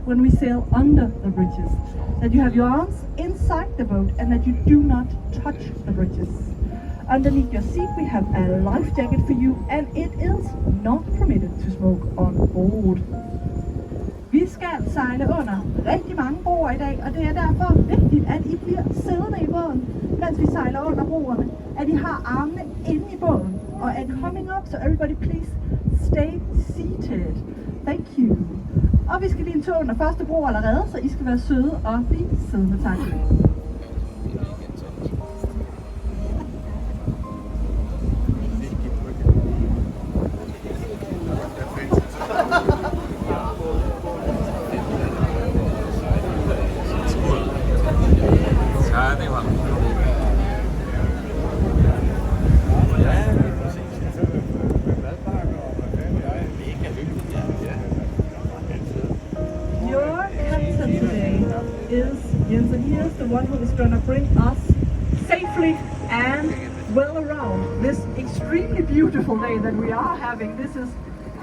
when we sail under the bridges. That you have your arms inside the boat and that you do not touch the bridges. Underneath your seat we have a life jacket for you, and it is not permitted to smoke on board. Vi skal sejle under rigtig mange broer i dag, og det er derfor vigtigt, at I bliver siddende i båden, mens vi sejler under broerne. At I har armene inde i båden. Og at coming up, so everybody please stay seated. Thank you. Og vi skal lige en tur under første bro allerede, så I skal være søde og blive siddende. Tak. One who is going to bring us safely and well around this extremely beautiful day that we are having. This is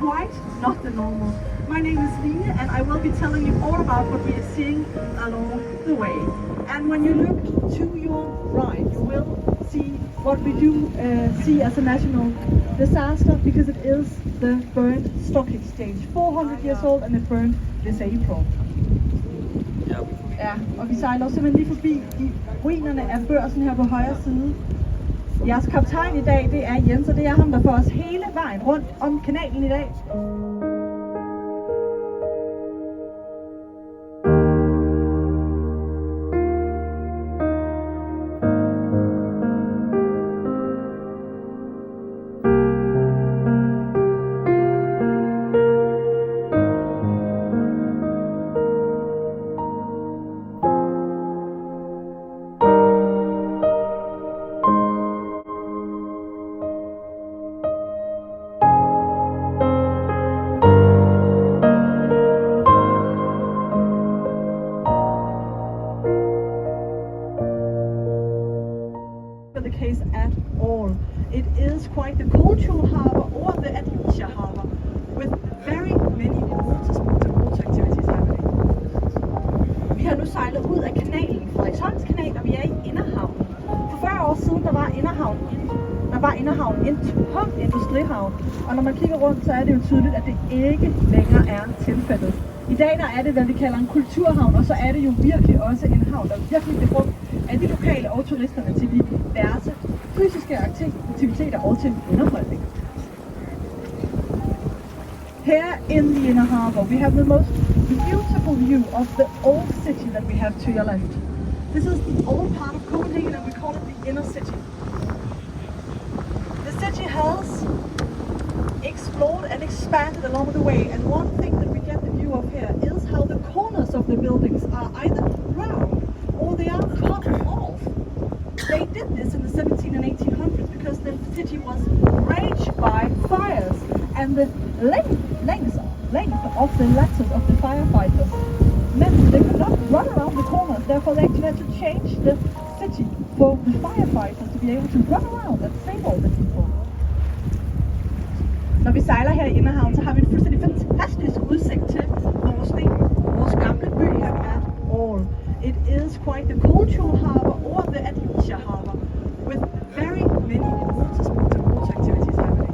quite not the normal. My name is Line, and I will be telling you all about what we are seeing along the way. And when you look to your right, you will see what we do see as a national disaster, because it is the burned stock exchange, 400 years old, and it burned this April. Ja, og vi sejler simpelthen lige forbi i ruinerne af børsen her på højre side. Jeres kaptajn i dag, det er Jens, og det er ham, der får os hele vejen rundt om kanalen i dag. At all. It is quite the cultural harbour, or the leisure harbour, with very many water activities happening. Vi har nu sejlet ud af kanalen, Frederiksholms kanal, og vi er i Inderhavnen. For 40 år siden, der var Inderhavnen en tom industrihavn, og når man kigger rundt, så er det jo tydeligt, at det ikke længere er tilfældet. I dag der er det, hvad vi kalder en kulturhavn, og så er det jo virkelig også en havn, der virkelig bliver brugt af de lokale og turisterne til diverse fysiske aktiviteter og til underholdning. Here in the inner harbor, we have the most beautiful view of the old city that we have to your left. This is the old part of Copenhagen, and we call it the inner city. The city has explored and expanded along the way, and one thing that we get the view of here is how the corners of the buildings are either round or they are cut off. They did this in the 1700s and 1800s because the city was ravaged by fires, and the length of the ladders of the firefighters meant they could not run around the corners. Therefore, they actually had to change the city for the firefighters to be able to run around and save all the people. Når vi sejler her i Inderhavn, så har vi en fuldstændig fantastisk udsigt til vores gamle by her at all. It is quite the cultural harbour, or the leisure harbour, with very many water activities happening.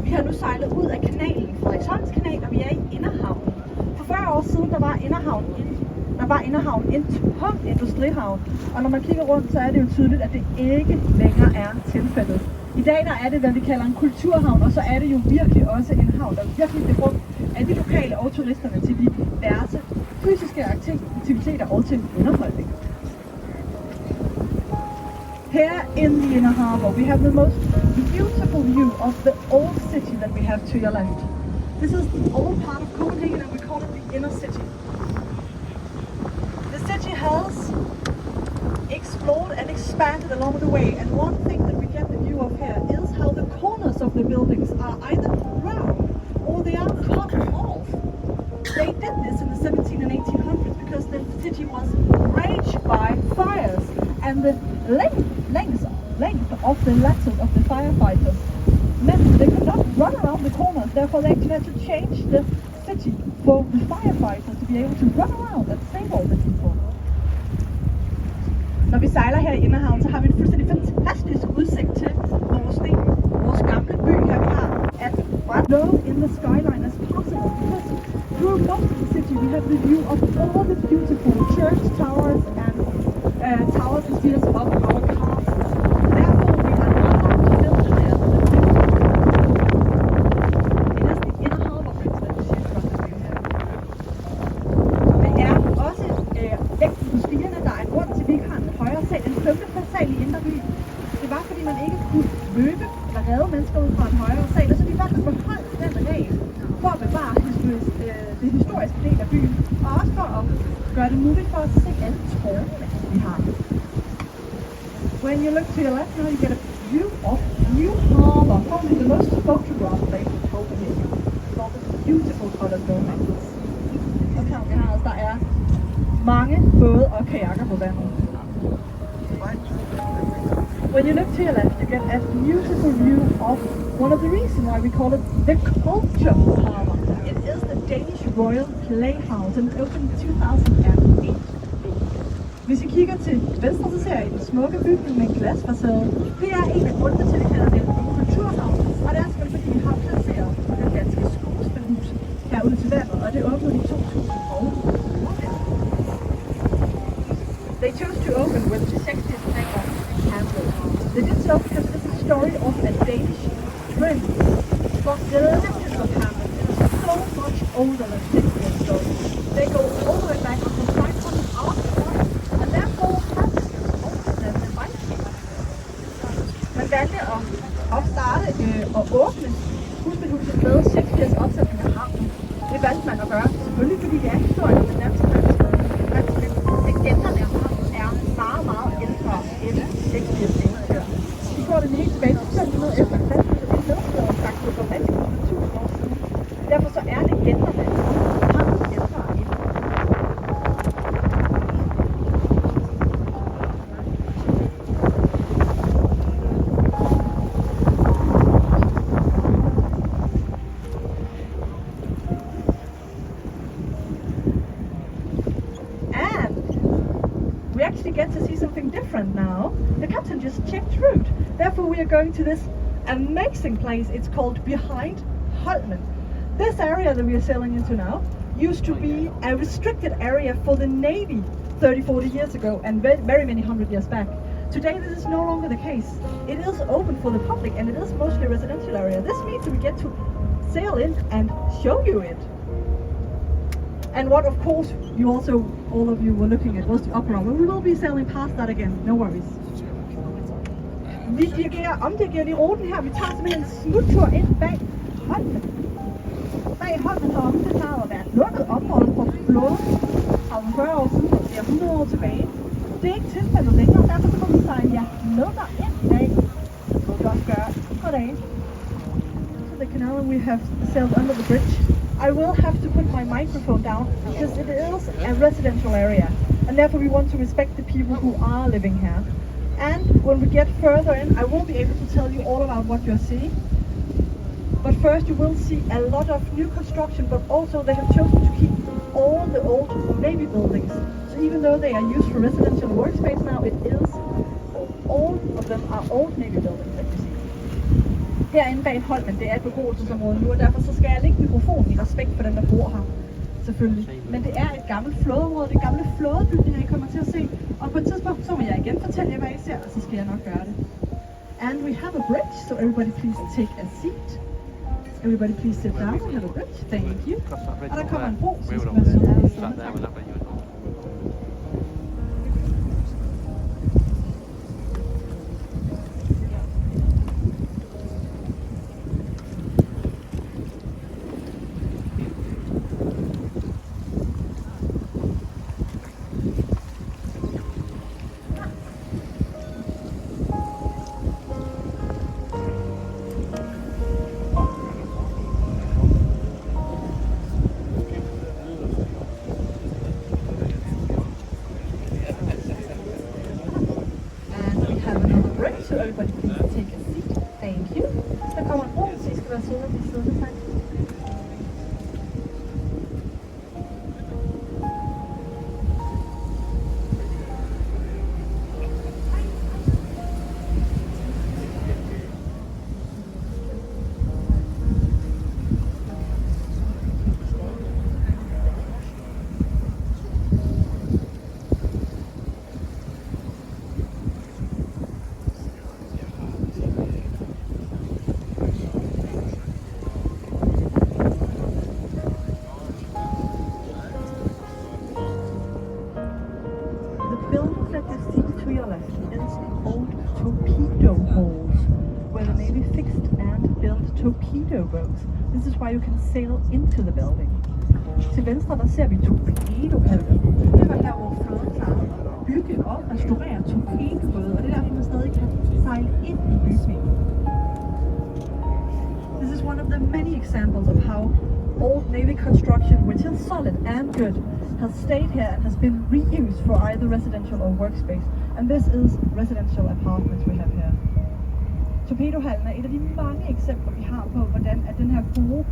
Vi har nu sejlet ud af kanalen, Frederiksholms kanal, og vi er i Inderhavnen. For 40 år siden, der var Inderhavnen en tom industrihavn, og når man kigger rundt, så er det jo tydeligt, at det ikke længere er tilfældet. I dag der er det, hvad vi kalder en kulturhavn, og så er det jo virkelig også en havn, der virkelig bliver brugt af de lokale og turisterne til diverse fysiske aktiviteter og til underholdning. Here in the inner harbor, we have the most beautiful view of the old city that we have to your left. This is the old part of Copenhagen, and we call it the inner city. The city has explored and expanded along the way, and one thing that we get the view of here is how the corners of the buildings are either round or they are cut off. They did this in the 1700s and 1800s because the city was ravaged by fires, and the length of the ladders of the firefighters meant they could not run around the corners. Therefore, they actually had to change the city for the firefighters to be able to run around and save all the people. Når vi sejler her i Inderhavn, så har vi en fuldstændig fantastisk udsigt til vores gamle by herfra. At low in the skyline as possible, because through most of the city we have the view of all the beautiful church towers and towers and spires of our castle. Therefore, we are not allowed to build it there. It is the inner harbor bridge that you see across the view here. Det er også vægten på spirene, der er en grund til, at vi ikke har en højere sal, en 5. sal i Indre By. Det var, fordi man ikke kunne løbe eller redde mennesker ud fra en højere sal, og så de valgte at beholde den regel for at bevare det historiske del af byen, og også for at gøre det muligt for at se alle tårnene, vi har. When you look to your left now, you get a view of New Harbor, probably the most photographed place in Copenhagen. It's all the beautiful colored buildings. Og her, der er mange både og kajakker på vandet. When you look to your left, you get a beautiful view of one of the reasons why we call it the Culture Harbor. It is the Danish Royal Playhouse and it opened in 2008. Hvis I kigger til venstre, så ser I den smukke bygning med en glasfacade. Det er en af grundene til, at vi kalder det en kulturhavn. Og det er selvfølgelig, fordi vi har placeret det danske skuespilhus herude til vandet, og det åbnede i 2008. They chose to open with the 60th name of Hamlet. They did so because it is the story of a Danish prince. But the legend of Hamlet is so much older than Shakespeare's story. They go all the way back until 500 after, and therefore Hamlet is older than the Vikings. Man valgte at starte og åbne skuespilhuset med Shakespeares opsætning af Hamlet. Det valgte man at gøre, selvfølgelig fordi det er historien om den danske landsby. Legenderne af Hamlet er meget, meget ældre end Shakespeares eventyr. De går den helt tilbage til 500 efter Kristus, og det er medfører faktisk for mennesker for 1000 år siden. Derfor så er legenderne Hamlet ældre end. We actually get to see something different now. The captain just checked route. Therefore we are going to this amazing place. It's called Behind Holmen. This area that we are sailing into now used to be a restricted area for the Navy 30-40 years ago and very many hundred years back. Today this is no longer the case. It is open for the public and it is mostly a residential area. This means we get to sail in and show you it. And what, of course, all of you were looking at was the opera. But we will be sailing past that again, no worries. Vi omdirigerer lige ruten her. Vi tager simpelthen en smuttur ind bag Holmen. Bag Holmen heromme, det plejer at være et lukket område på flåden. 40 år siden, det er 100 år tilbage. Det er ikke tilfældet længere, derfor så må vi sejle jer med derind i dag. Det må vi også gøre. Goddag. To the canal and we have sailed under the bridge. I will have to put my microphone down because it is a residential area and therefore we want to respect the people who are living here. And when we get further in, I will be able to tell you all about what you're seeing. But first you will see a lot of new construction, but also they have chosen to keep all the old Navy buildings. So even though they are used for residential workspace now, all of them are old Navy buildings that you see. Herinde bag Holmen, det er et beboelsesområde nu, og derfor så skal jeg lægge mikrofonen i respekt for dem, der bor her. Selvfølgelig. Men det er et gammelt flådeområde, det er gamle flådebygninger, I kommer til at se. Og på et tidspunkt, så må jeg igen fortælle jer, hvad I ser, og så skal jeg nok gøre det. And we have a bridge, so everybody please take a seat. Everybody please sit down, we have a bridge, thank you. Og der kommer en bro, så I skal være søde og siddende. So everybody please take a seat. Thank you. Der kommer en bro, så I skal være søde og blive siddende, tak. torpedo halls, where the Navy fixed and built torpedo boats. This is why you can sail into the building. Til venstre der ser vi torpedohallen. Det var her, hvor flåden klarede at bygge og restaurere torpedobåde, og det er derfor, man stadig kan sejle ind i bygningen. This is one of the many examples of how old Navy construction, which is solid and good, has stayed here and has been reused for either residential or workspace. And this is residential apartments we have here. Torpedohallen er et af de mange eksempler, vi har på, hvordan at den her gode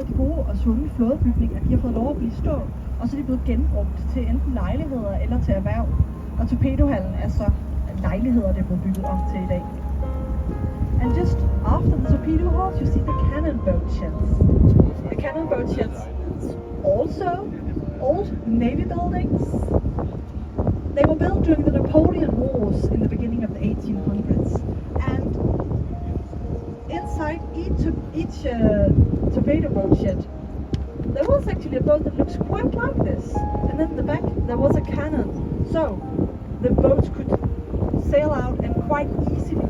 de gode og sunde flådebygninger, de har fået lov at blive stå, og så er de blevet genbrugt til enten lejligheder eller til erhverv. Og torpedohallen er så lejligheder, det er blevet bygget om til i dag. And just after the torpedo halls, you see the cannon boat sheds. The cannon boat sheds also old Navy buildings. They were built during the Napoleon Wars in the beginning of the 1800s. And inside each torpedo boat shed, there was actually a boat that looks quite like this. And then in the back, there was a cannon. So the boats could sail out and quite easily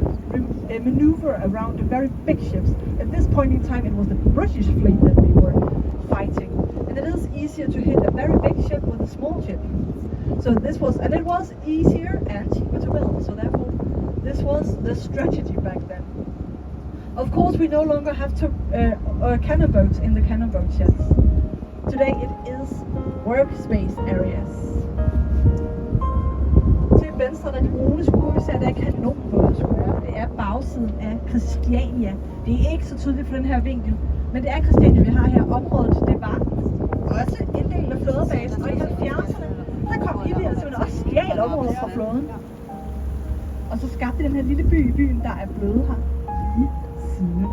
maneuver around the very big ships. At this point in time, it was the British fleet that they were fighting. And it is easier to hit a very big ship with a small ship. So this was, and it was easier and cheaper to build. So therefore, this was the strategy back then. Of course, we no longer have cannon boats in the cannon boat sheds. Today it is workspace areas. Til venstre der er de brune skure, vi ser der er kanonbådeskure. Det er bagsiden af Christiania. Det er ikke så tydeligt for den her vinkel, men det er Christiania, vi har her. Området, det var også en del af flådebasen, og i 70'erne, der kom illegale og stjal området fra flåden. Og så skabte den her lille by i byen, der er blevet her lige siden.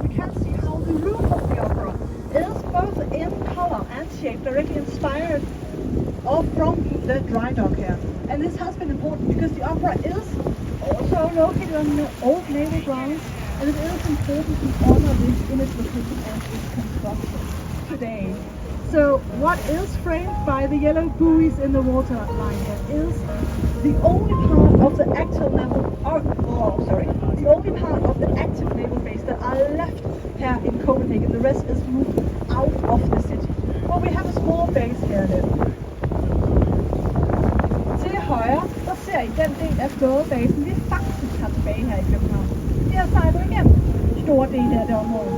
We can see how the roof of the opera is both in color and shape directly inspired from the dry dock here. And this has been important because the opera is also located on the old naval grounds, and it is important to honor this in its location and its construction today. So what is framed by the yellow buoys in the water line here is the only part of the active naval base that are left here in Copenhagen. The rest is moved out of the city. But we have a small base here then. Til højre, der ser I den del af flådebasen, vi faktisk har tilbage her i København. De har sejlet igennem store dele af det område.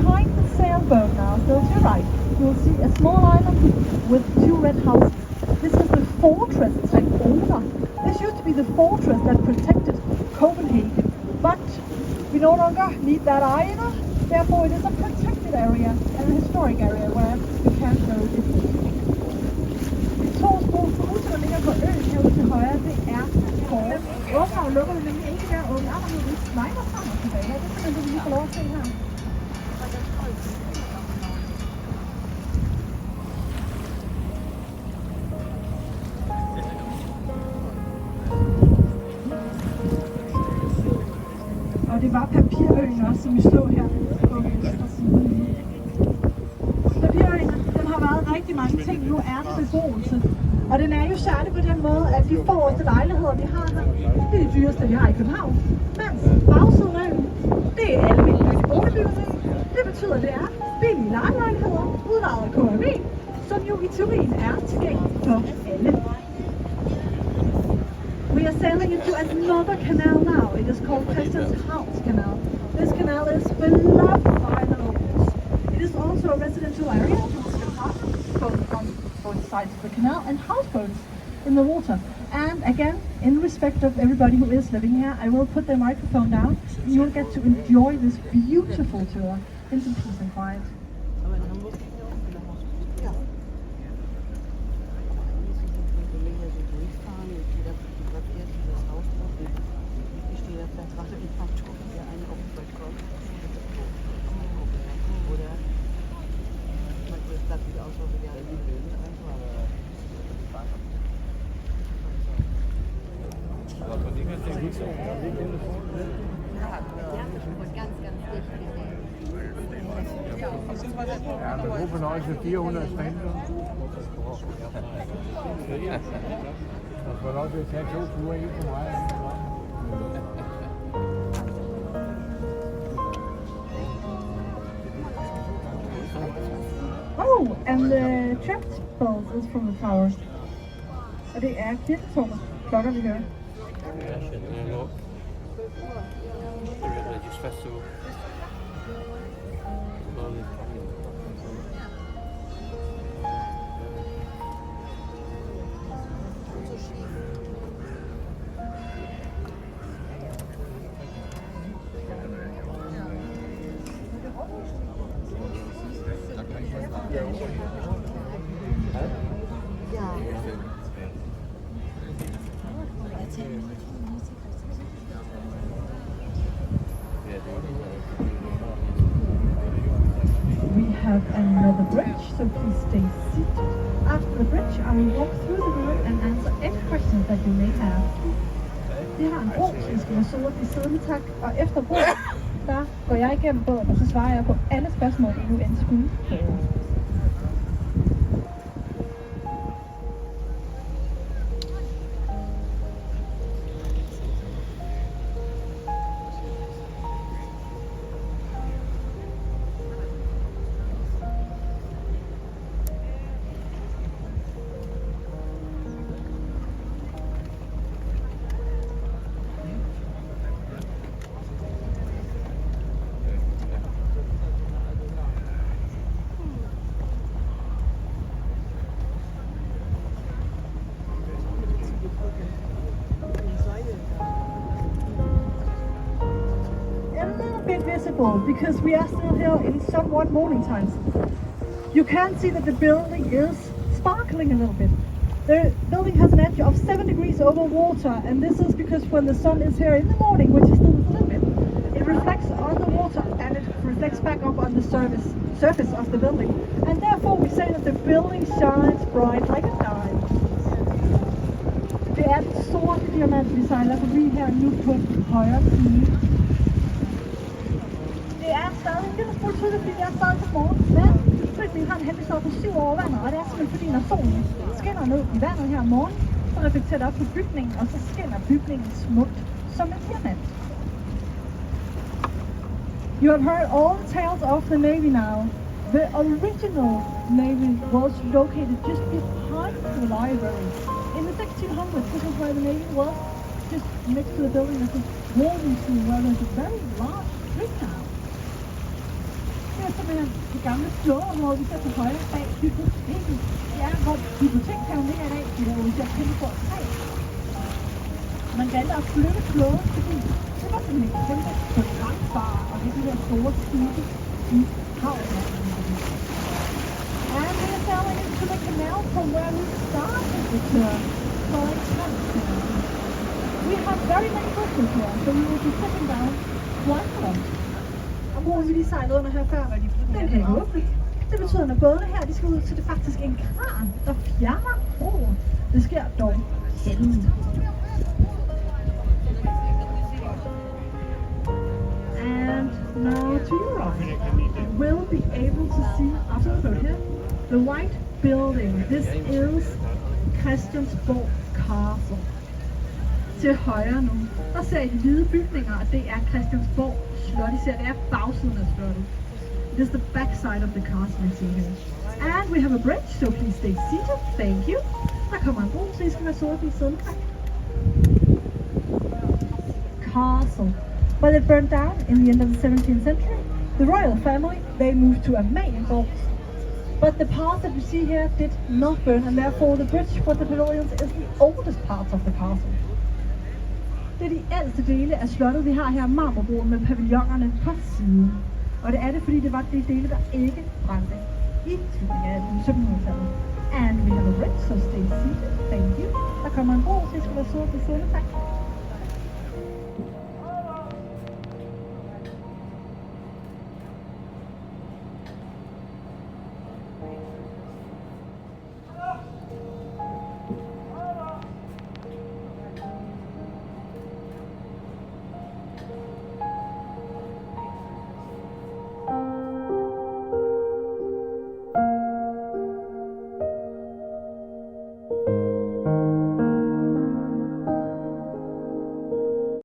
Behind the sailboat now, so to your right, you'll see a small island with two red houses. This is the fortress, it's like Oda. This used to be the fortress that protected Copenhagen, but we no longer need that either. Therefore, it is a protected area and a historic area where we can go if we need. De to små huse, der ligger på øen herude til højre, det er kort. Åbner lukker det nemlig ikke der åbne. Vi slider sammen tilbage. Det er simpelthen det, vi lige får lov at se her. Og det var Papirøen også, som vi så her på venstre side. Papirøen, den har været rigtig mange ting. Nu er det beboelse. Og den er jo særlig på den måde, at de forreste lejligheder, vi har her, det er de dyreste, vi har i København. Mens bagsiden af øen, det er almindelige boligbyggeri. Det betyder, at det er billige lejelejligheder, udlejet af KMV, som jo i teorien er tilgængelige for alle. We are sailing into another canal now. It is called Christianshavns Canal. This canal is beloved by the locals. It is also a residential area, both on both sides of the canal and houseboats in the water. And again, in respect of everybody who is living here, I will put the microphone down and you'll get to enjoy this beautiful tour in some peace and quiet. Ja, med god fornøjelse 400 standard. Og får lov til at tage 2 ture, en for mig. Oh, and the church bells is from the tower. Og det er kirketårnet. Klokker vi hører. We have another bridge, so please stay seated. After the bridge, I will walk through the room and answer any questions that you may have. Vi har en bro, så I skal være søde og blive siddende, tak. Og efter broen, der går jeg igennem båden, og så svarer jeg på alle spørgsmål, I nu end skulle. Because we are still here in somewhat morning times. You can see that the building is sparkling a little bit. The building has an edge of 7 degrees over water, and this is because when the sun is here in the morning, which is still a little bit, it reflects on the water and it reflects back up on the surface of the building. And therefore we say that the building shines bright like a diamond. Det er et sorte diamant, vi sejler forbi her nu på højre side. Det er stadig en lille smule tydeligt, fordi det er stadig på morgen, men bygningen har en hemmelighed på 7 over vandet, og det er simpelthen fordi, når solen skinner ned i vandet her om morgenen, så reflekterer det op på bygningen, og så skinner bygningen smukt som en diamant. You have heard all the tales of the Navy now. The original Navy was located just behind the library. In the 1600s, this is where the Navy was, just next to the building of the warden school, where there's a very large drink now. Det er simpelthen det gamle slåområde, vi ser til højre bag biblioteket. Det er, hvor bibliotekshaven ligger i dag, det er jo især kæmpe stort træ. Man valgte at flytte flåden, fordi det var simpelthen en kæmpe programbar, og det er de der store skibe i havnen. And we are sailing into the canal from where we started the tour, called Copenhagen. We have very many bridges here, so we will be sitting down one of them. Og broen, vi lige sejlede under her før, den kan ikke åbne. Det betyder, at når bådene her de skal ud, så det er faktisk en kran, der fjerner broen. Det sker dog sjældent. And now to your right, we'll be able to see after the boat here, the white building. This is Christiansborg Castle. Til højre nu, der ser I de hvide bygninger, og det er Christiansborg Slot. I ser, det er bagsiden af slottet. It is the back side of the castle you see here. And we have a bridge, so please stay seated. Thank you. Der kommer en bro, så I skal være søde og blive siddende. Castle. Well, it burned down in the end of the 17th century. The royal family, they moved to a main vault. But the parts that we see here did not burn, and therefore the bridge for the pavilions is the oldest part of the castle. Det er de ældste dele af slottet, vi har her marmorbroen med pavillonerne på siden. Og det er det, fordi det var de dele, der ikke brændte i slutningen af 1700-tallet. And we have a bridge, so stay seated. Thank you. Der kommer en bro, så I skal være søde til siden. Tak.